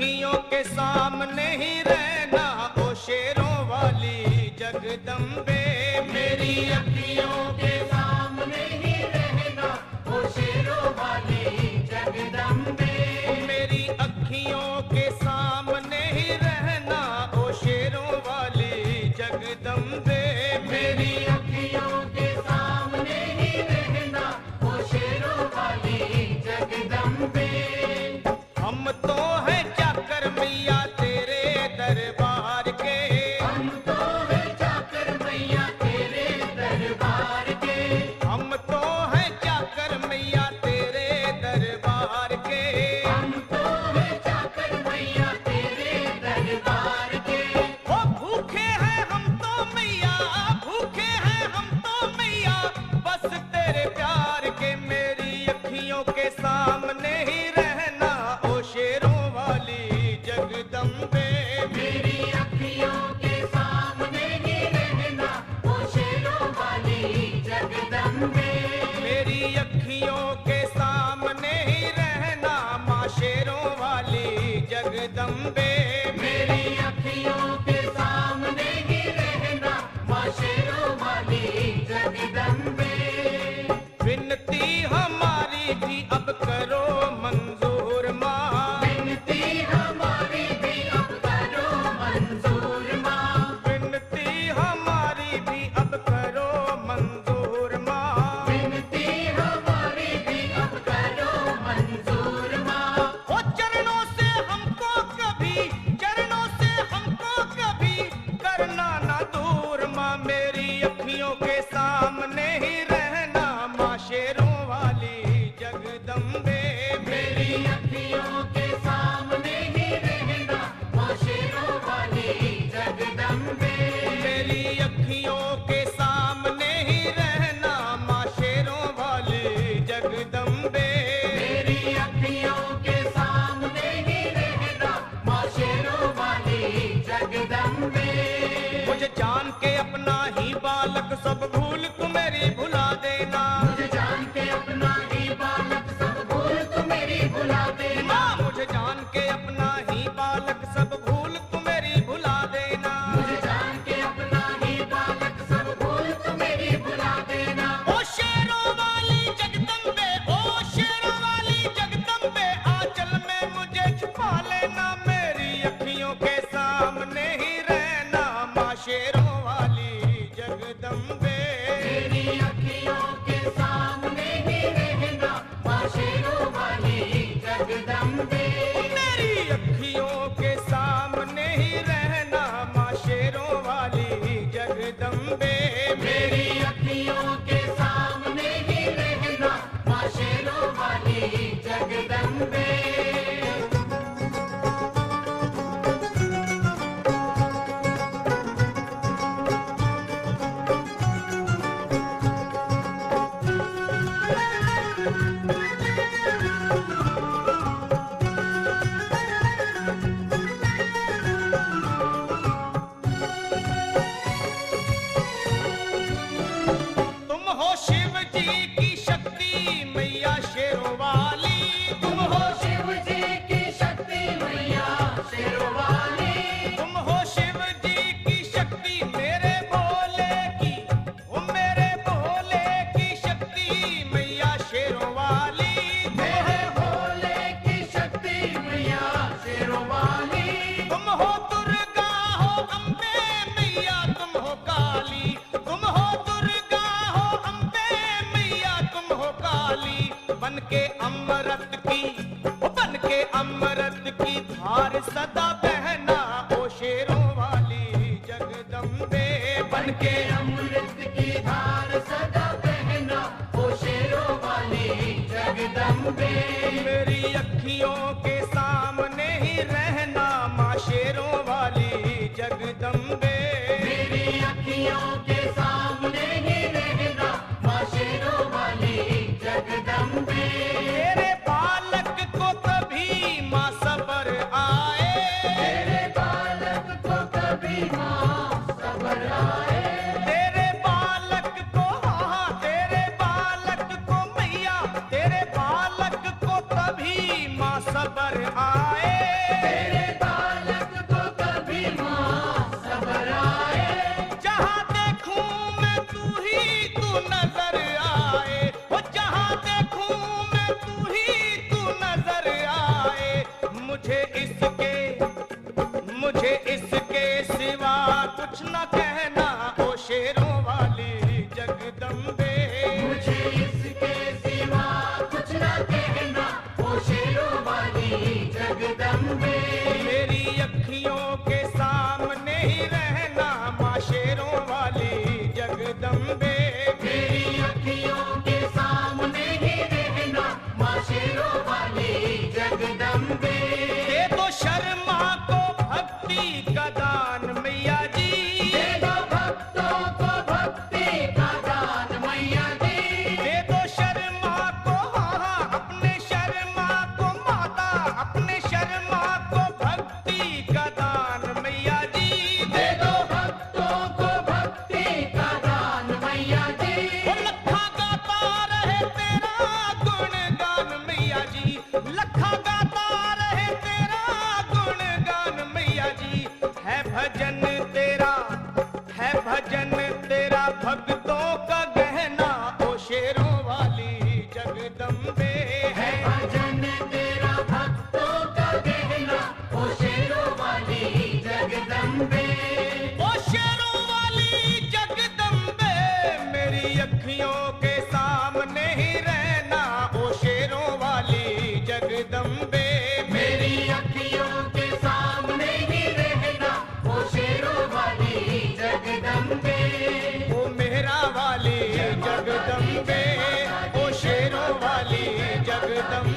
अखियों के सामने ही रहना ओ शेरों वाली जगदम्बे। मेरी अखियों के सामने ही रहना ओ शेरों वाली जगदम्बे। मेरी अखियों के सामने ही रहना ओ शेरों वाली जगदम्बे। मेरी अखियों के सामने ही रहना ओ शेरों वाली जगदम्बे। हम तो हैं चाकर मैया तेरे दरबार के। हम तो हैं चाकर मैया तेरे दरबार के। हम तो हैं चाकर मैया तेरे दरबार के। हम तो हैं चाकर मैया तेरे दरबार के। ओ भूखे हैं हम तो मैया, भूखे हैं हम तो मैया, बस तेरे प्यार के। मेरी अखियों के सामने ही रहना ओ शेरों वाली जगदम्बे। मेरी अखियों के सामने ही रहना ओ शेरों वाली जगदम्बे। मेरी अखियों के सामने ही रहना माँ शेरों वाली जगदम्बे। मेरी अखियों के सामने ही रहना माँ शेरों वाली जगदम्बे। विनती हमारी भी अब करो मंजूर माँ। विनती हमारी भी अब करो मंजूर माँ। विनती हमारी भी अब करो मंजूर माँ। विनती हमारी भी अब करो मंजूर माँ। ओ चरणों से हमको कभी, चरणों से हमको कभी करना ना दूर माँ। मेरी अखियों के सामने ही रहना माँ शेरों वाली जगदम्बे। मेरी अखियों के सामने ही रहना माँ शेरों वाली जगदम्बे। मेरी अखियों के सामने ही रहना माँ शेरों वाली जगदम्बे। मेरी अखियों के सामने ही रहना माँ शेरों वाली जगदम्बे। मुझे जान के अपना ही बालक सब भूल तू मेरी भुला देना। मुझे जान के अपना ही बालक सब भूल तू मेरी भुला देना। माँ मुझे जान के अपना ही बालक सब भूल तू मेरी भुला देना। मुझे जान के अपना ही बालक सब भूल तू मेरी भुला देना। ओ शेरों वाली जगदम्बे, ओ शेरों वाली जगदम्बे, आंचल में मुझे छुपा लेना। मेरी अखियों के सामने ही रहना माँ शेरों वाली जगदम्बे। मेरी अखियों के सामने ही रहना माँ शेरों वाली जगदम्बे। मेरी अखियों के सामने ही रहना माँ शेरों वाली जगदम्बे। मेरी अखियों के सामने ही रहना माँ शेरों वाली जगदम्बे। तुम हो शिव जी की शक्ति मैया शेरों वाली। तुम हो शिव जी की शक्ति मैया शेरों वाली। तुम हो शिव जी की शक्ति मेरे भोले की, ओ मेरे भोले की शक्ति मैया शेरों वाली। मेरे भोले की शक्ति मैया शेरों वाली। तुम हो दुर्गा हो अम्बे मैया तुम हो काली। तुम हो दुर्गा हो अम्बे मैया तुम हो काली। बन के अमृत की, ओ बन के अमृत की धार सदा बहना ओ शेरों वाली जगदम्बे। बन के अमृत की धार सदा बहना ओ शेरों वाली जगदम्बे। मेरी अखियों के सामने ही रहना माँ शेरों वाली जगदम्बे। मेरी अखियों के सामने ही रहना माँ शेरों वाली जगदम्बे। तेरे बालक को कभी माँ सबर आए। तेरे बालक को कभी माँ सबर आए। तेरे बालक को, हाँ तेरे बालक को मैया, तेरे बालक को कभी माँ सबर जगदम्बे है भजन तेरा भक्तों का गहना, ओ शेरों वाली जगदम्बे। ओ शेरों वाली जगदम्बे मेरी अखियों के सामने ही रहना, ओ शेरों वाली जगदम्बे मेरी अखियों के सामने ही रहना, ओ शेरों वाली जगदम्बे। ओ मेहरा वाली जगदम्बे, ओ शेरों वाली जगदम्बे।